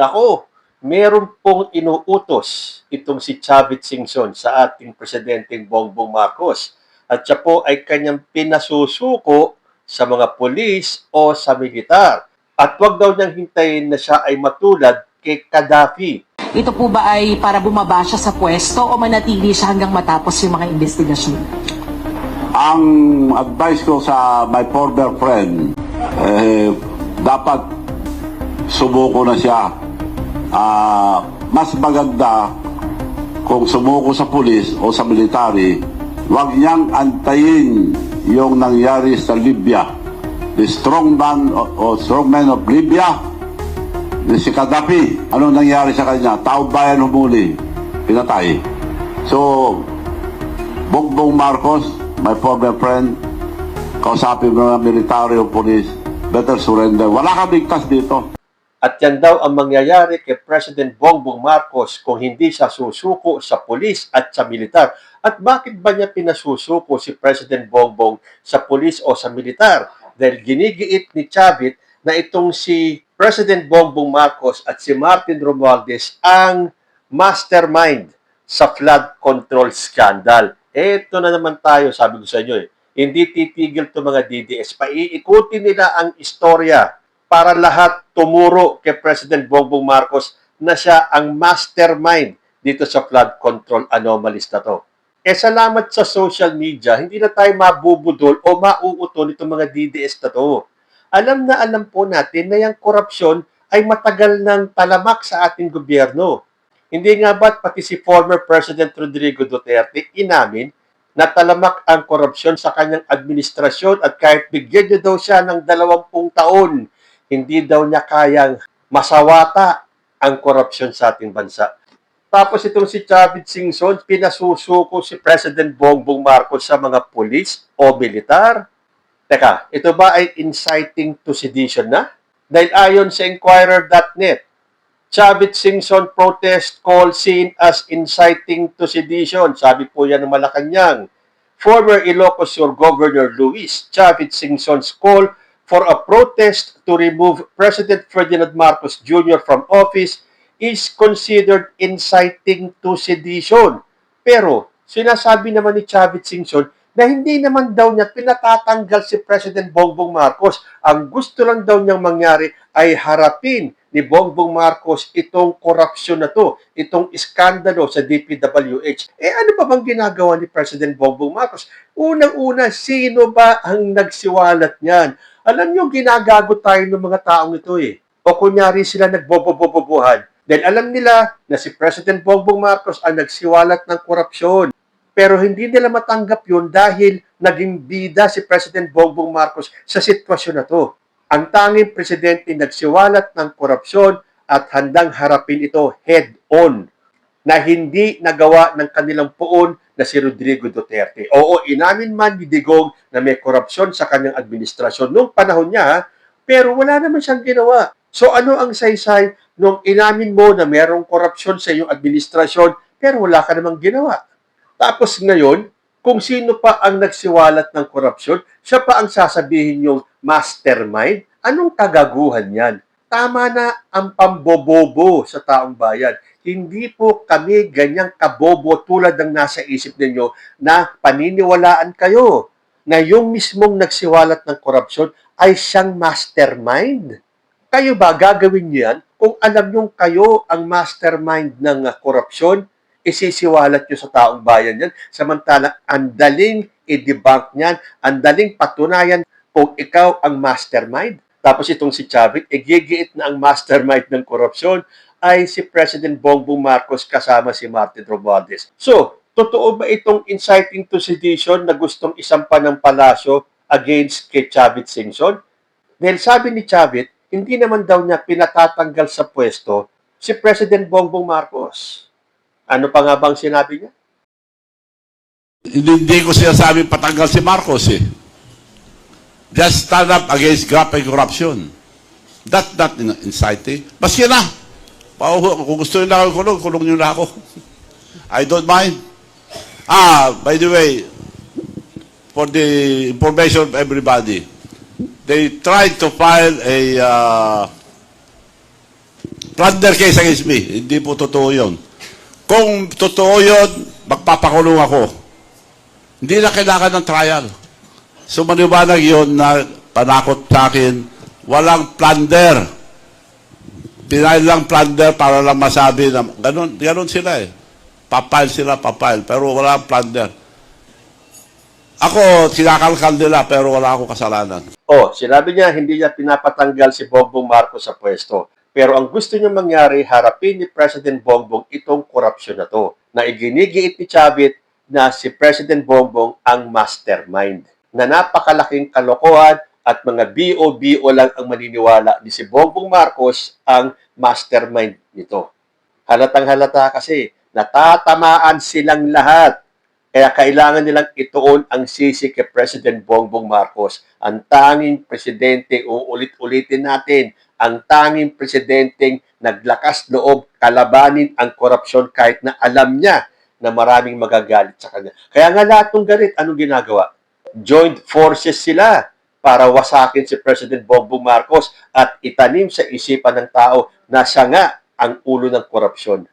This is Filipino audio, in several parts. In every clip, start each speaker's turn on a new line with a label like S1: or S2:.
S1: Nako, meron pong inuutos itong si Chavit Singson sa ating Presidenteng Bongbong Marcos. At siya po ay kanyang pinasusuko sa mga pulis o sa militar. At wag daw niyang hintayin na siya ay matulad kay Gaddafi.
S2: Ito po ba ay para bumaba siya sa pwesto o manatili siya hanggang matapos yung mga investigasyon?
S3: Ang advice ko sa my former friend, dapat sumuko na siya. Mas maganda kung sumuko sa pulis o sa military, wag niyang antayin yung nangyari sa Libya. The strongman of Libya, si Gaddafi, anong nangyari sa kanya? Taong bayan humuli, pinatay. So, Bongbong Marcos, my former friend, kausapin mo ng military o police, better surrender. Wala kang ligtas dito.
S1: At yan daw ang mangyayari kay President Bongbong Marcos kung hindi siya susuko sa pulis at sa militar. At bakit ba niya pinasusuko si President Bongbong sa pulis o sa militar? Dahil ginigiit ni Chavit na itong si President Bongbong Marcos at si Martin Romualdez ang mastermind sa flood control scandal. Eto na naman tayo, sabi ko sa inyo Hindi titigil to mga DDS. Paiikutin nila ang istorya para lahat tumuro kay President Bongbong Marcos na siya ang mastermind dito sa flood control anomalies na to. Salamat sa social media, hindi na tayo mabubudol o mauutol itong mga DDS na to. Alam na alam po natin na yung korupsyon ay matagal nang talamak sa ating gobyerno. Hindi nga ba't pati si former President Rodrigo Duterte inamin na talamak ang korupsyon sa kanyang administrasyon at kahit bigyan niya daw siya ng 20 taon, hindi daw niya kayang masawata ang korupsyon sa ating bansa. Tapos itong si Chavit Singson, pinasusuko si President Bongbong Marcos sa mga pulis o militar. Teka, ito ba ay inciting to sedition na? Dahil ayon sa Inquirer.net, Chavit Singson protest call seen as inciting to sedition. Sabi po yan ng Malacanang. Former Ilocos Sur Governor Luis Chavit Singson's call for a protest to remove President Ferdinand Marcos Jr. from office is considered inciting to sedition. Pero sinasabi naman ni Chavit Singson na hindi naman daw niya pinatatanggal si President Bongbong Marcos. Ang gusto lang daw niyang mangyari ay harapin ni Bongbong Marcos itong korupsyon na to, itong iskandalo sa DPWH. Ano pa bang ginagawa ni President Bongbong Marcos? Unang-una, sino ba ang nagsiwalat niyan? Alam niyo, ginagago tayo ng mga taong ito O kunyari sila nagbobobobobohan. Dahil alam nila na si President Bongbong Marcos ang nagsiwalat ng korupsyon. Pero hindi nila matanggap yun dahil naging bida si President Bongbong Marcos sa sitwasyon na to. Ang tanging presidente nagsiwalat ng korupsyon at handang harapin ito head-on na hindi nagawa ng kanilang poon na si Rodrigo Duterte. Oo, inamin man ni Digong na may korupsyon sa kanyang administrasyon noong panahon niya, pero wala naman siyang ginawa. So ano ang saysay nung inamin mo na mayroong korupsyon sa iyong administrasyon, pero wala ka namang ginawa? Tapos ngayon, kung sino pa ang nagsiwalat ng korupsyon, siya pa ang sasabihin yung mastermind. Anong kagaguhan yan? Tama na ang pambobobo sa taong bayan. Hindi po kami ganyang kabobo tulad ng nasa isip ninyo na paniniwalaan kayo na yung mismong nagsiwalat ng korupsyon ay siyang mastermind. Kayo ba gagawin niyo yan kung alam nyo kayo ang mastermind ng korupsyon? Isisiwalat nyo sa taong bayan yan. Samantala, ang daling i-debunk niyan, ang daling patunayan kung ikaw ang mastermind. Tapos itong si Chavit, gigiit na ang mastermind ng korupsyon ay si President Bongbong Marcos kasama si Martin Romualdez. So, totoo ba itong inciting to sedition na gustong isampa ng palasyo against kay Chavit Singson? Dahil sabi ni Chavit, hindi naman daw niya pinatatanggal sa pwesto si President Bongbong Marcos. Ano pa nga bang sinabi niya?
S3: Hindi ko sinasabi patanggal si Marcos Just stand up against graft and corruption. That's not inciting. Maski na. Kung gusto nyo na ako kulong nyo na ako. I don't mind. By the way, for the information of everybody, they tried to file Plunder case against me. Hindi po totoo yun. Kung totoo yun, magpapakulong ako. Hindi na kailangan ng trial. So maniwanag yun na panakot sa akin, walang plunder. Pinail lang plunder para lang masabi na, ganun sila eh. Papile sila, papile, pero walang plunder. Ako, kinakalkal nila, pero wala akong kasalanan.
S1: Sinabi niya hindi niya pinapatanggal si Bongbong Marcos sa pwesto. Pero ang gusto niya mangyari, harapin ni President Bongbong itong korupsyon na to. Na iginigiit ni Chavit na si President Bongbong ang mastermind. Na napakalaking kalokohan at mga BO-BO lang ang maniniwala ni si Bongbong Marcos ang mastermind nito. Halatang halata kasi natatamaan silang lahat. Kaya kailangan nilang ituon ang sisi kay President Bongbong Marcos. Ang tanging presidente, uulit-ulitin natin, ang tanging presidenteng naglakas loob kalabanin ang korupsyon kahit na alam niya na maraming magagalit sa kanya. Kaya nga lahat ng galit, anong ginagawa? Joint forces sila para wasakin si President Bongbong Marcos at itanim sa isipan ng tao na siya nga ang ulo ng korupsyon.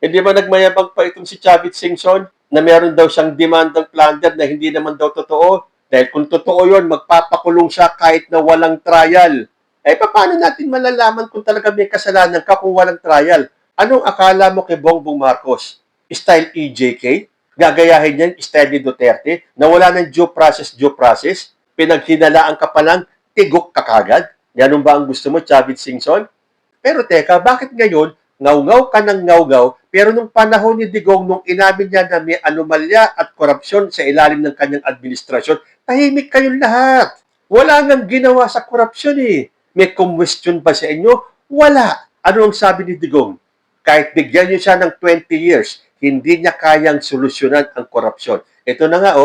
S1: Hindi ba nagmayabang pa itong si Chavit Singson na meron daw siyang demandang plunder na hindi naman daw totoo? Dahil kung totoo yun, magpapakulong siya kahit na walang trial. Paano natin malalaman kung talaga may kasalanan ka kung walang trial? Anong akala mo kay Bongbong Marcos? Style EJK? Gagayahin niyan style ni Duterte na wala ng due process? Pinaghinalaan ka pa lang, tigok ka kagad? Ganun ba ang gusto mo, Chavit Singson? Pero teka, bakit ngayon, ngaw-ngaw ka ng ngaw-ngaw, pero nung panahon ni Digong, nung inamin niya na may anomalya at korupsyon sa ilalim ng kanyang administrasyon, tahimik kayong lahat. Wala nang ginawa sa korupsyon eh. May question ba sa inyo? Wala. Ano ang sabi ni Digong? Kahit bigyan niyo siya ng 20 years, hindi niya kayang solusyonan ang korupsyon. Ito na nga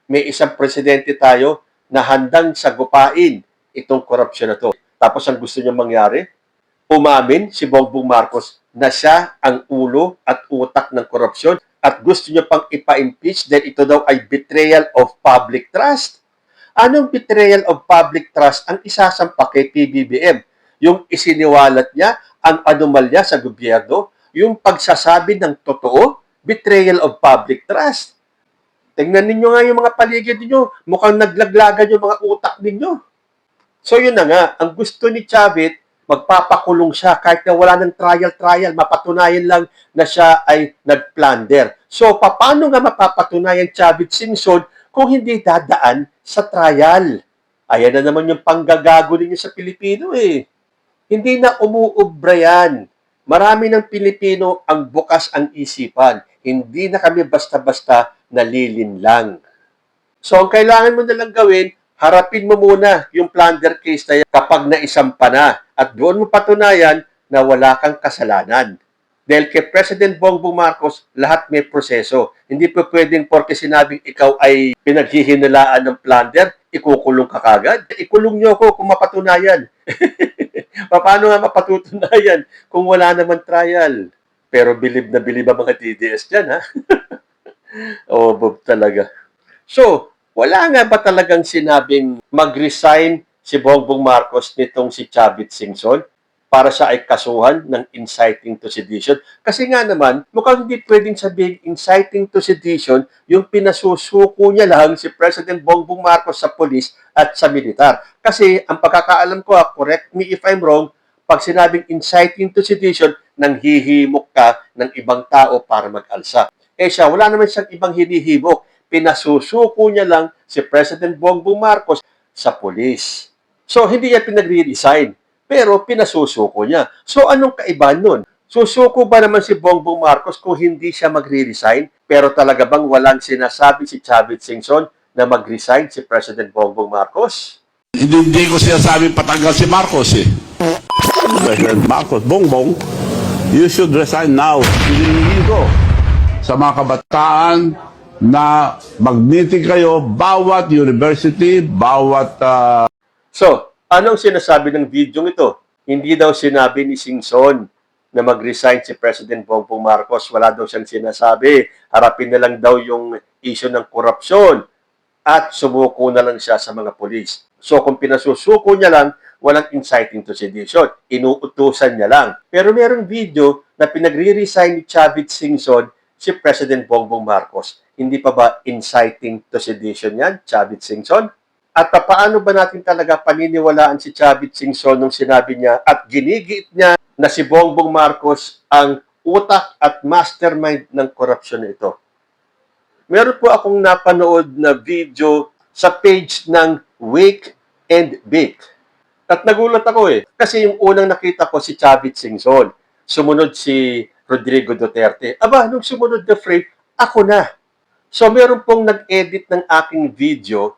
S1: may isang presidente tayo na handang sagupain itong korupsyon na to. Tapos ang gusto niya mangyari, umamin si Bongbong Marcos na siya ang ulo at utak ng korupsyon at gusto niya pang ipa-impeach dahil ito daw ay betrayal of public trust. Anong betrayal of public trust ang isasampa kay PBBM? Yung isiniwalat niya ang anomalya sa gobyerno, yung pagsasabi ng totoo, betrayal of public trust. Tingnan ninyo nga yung mga paligid ninyo, mukhang naglaglagan yung mga utak ninyo. So yun na nga, ang gusto ni Chavit, magpapakulong siya kahit na wala ng trial, mapatunayan lang na siya ay nagplunder. So, paano nga mapapatunayan Chavit Singson kung hindi dadaan sa trial? Ayan na naman yung panggagago ninyo sa Pilipino eh. Hindi na umuubra yan. Marami ng Pilipino ang bukas ang isipan. Hindi na kami basta-basta nalilinlang. So, ang kailangan mo nalang gawin, harapin mo muna yung plunder case na yan kapag naisampa na at doon mo patunayan na wala kang kasalanan. Dahil kay President Bongbong Marcos, lahat may proseso. Hindi po pwedeng porque sinabing ikaw ay pinaghihinalaan ng plunder, ikukulong ka kagad. Ikulong niyo ako kung mapatunayan. Paano nga mapatutunayan kung wala naman trial? Pero bilib na bilib ang mga TDS dyan, ha? Bob talaga. So, wala nga ba talagang sinabing mag-resign si Bongbong Marcos nitong si Chavit Singson para siya ay kasuhan ng inciting to sedition? Kasi nga naman, mukhang hindi pwedeng sabihin inciting to sedition yung pinasusuko niya lang si President Bongbong Marcos sa polis at sa militar. Kasi ang pagkakaalam ko, correct me if I'm wrong, pag sinabing inciting to sedition, nang hihimok ka ng ibang tao para mag-alsa. Siya, wala naman siyang ibang hinihimok. Pinasusuko niya lang si President Bongbong Marcos sa polis. So, hindi niya pinagre-resign, pero pinasusuko niya. So, anong kaibahan nun? Susuko ba naman si Bongbong Marcos kung hindi siya magre-resign? Pero talaga bang walang sinasabi si Chavit Singson na mag-resign si President Bongbong Marcos?
S3: Hindi ko sinasabing patanggal si Marcos eh. President Marcos, Bongbong, you should resign now. Hinihingi ko sa mga kabataan na mag-meeting kayo, bawat university, bawat...
S1: So, anong sinasabi ng video ito? Hindi daw sinabi ni Singson na mag-resign si President Bongbong Marcos. Wala daw siyang sinasabi. Harapin na lang daw yung issue ng korupsyon at sumuko na lang siya sa mga polis. So, kung pinasusuko niya lang, walang inciting to sedition. Inuutusan niya lang. Pero merong video na pinagre-resign ni Chavit Singson si President Bongbong Marcos. Hindi pa ba inciting to sedition yan, Chavit Singson? At paano ba natin talaga paniniwalaan si Chavit Singson nung sinabi niya at ginigiit niya na si Bongbong Marcos ang utak at mastermind ng korupsyon na ito? Meron po akong napanood na video sa page ng Wake and Bake. At nagulat ako kasi yung unang nakita ko si Chavit Singson. Sumunod si Rodrigo Duterte. Aba, nung sumunod na frame, ako na. So meron pong nag-edit ng aking video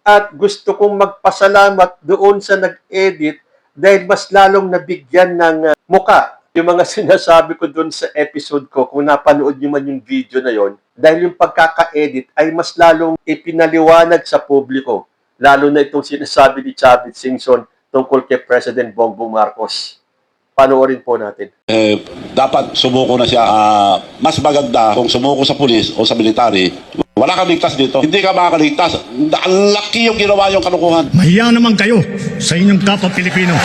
S1: at gusto kong magpasalamat doon sa nag-edit dahil mas lalong nabigyan ng muka yung mga sinasabi ko doon sa episode ko, kung napanood nyo man yung video na yon, dahil yung pagkaka-edit ay mas lalong ipinaliwanag sa publiko. Lalo na itong sinasabi ni Chavit Singson tungkol kay President Bongbong Marcos. Panoorin po natin.
S3: Dapat sumuko na siya. Mas maganda kung sumuko sa pulis o sa military. Wala kang ligtas dito. Hindi ka makakaligtas. Ang laki yung ginawa yung kalukuhan.
S4: Mahiya naman kayo sa inyong kapwa Pilipino.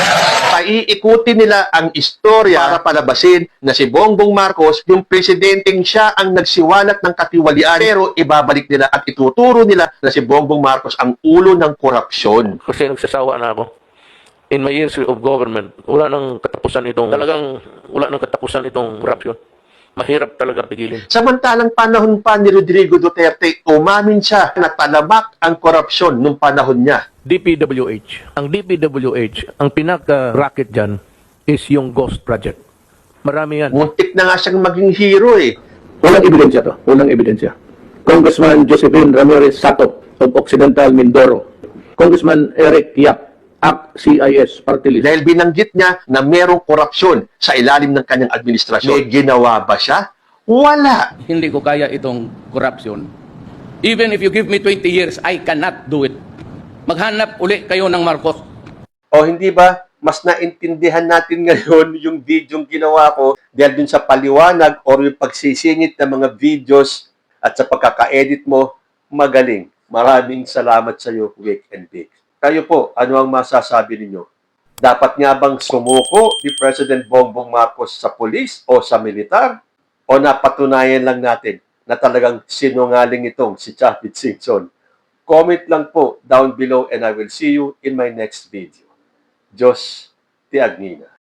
S1: Paiikutin nila ang istorya para palabasin na si Bongbong Marcos, yung presidenteng siya ang nagsiwalat ng katiwalian, pero ibabalik nila at ituturo nila na si Bongbong Marcos ang ulo ng korupsyon.
S5: Kasi nagsasawa na ako. In my years of government, wala nang katapusan itong, talagang wala nang katapusan itong corruption. Mahirap talaga pigilin.
S1: Samantalang panahon pa ni Rodrigo Duterte, umamin siya na talamak ang korupsyon nung panahon niya.
S5: DPWH. Ang DPWH, ang pinaka-racket dyan is yung Ghost Project. Marami yan.
S1: Muntik na nga siyang maging hero
S6: Walang ebidensya to. Walang ebidensya. Congressman Josephine Ramirez Sato of Occidental Mindoro. Congressman Eric Yap, CIS Party List.
S1: Dahil binanggit niya na merong korupsyon sa ilalim ng kanyang administrasyon. May ginawa ba siya? Wala.
S7: Hindi ko kaya itong corruption. Even if you give me 20 years, I cannot do it. Maghanap uli kayo ng Marcos.
S1: O hindi ba, mas naintindihan natin ngayon yung video ginawa ko dahil dun sa paliwanag o yung pagsisingit ng mga videos at sa pagkaka-edit mo, magaling. Maraming salamat sa iyo, Wake and Bake. Kayo po, ano ang masasabi ninyo? Dapat nga bang sumuko ni President Bongbong Marcos sa pulis o sa militar? O napatunayan lang natin na talagang sinungaling itong si Chavit Singson? Comment lang po down below and I will see you in my next video. Diyos ti Agnina.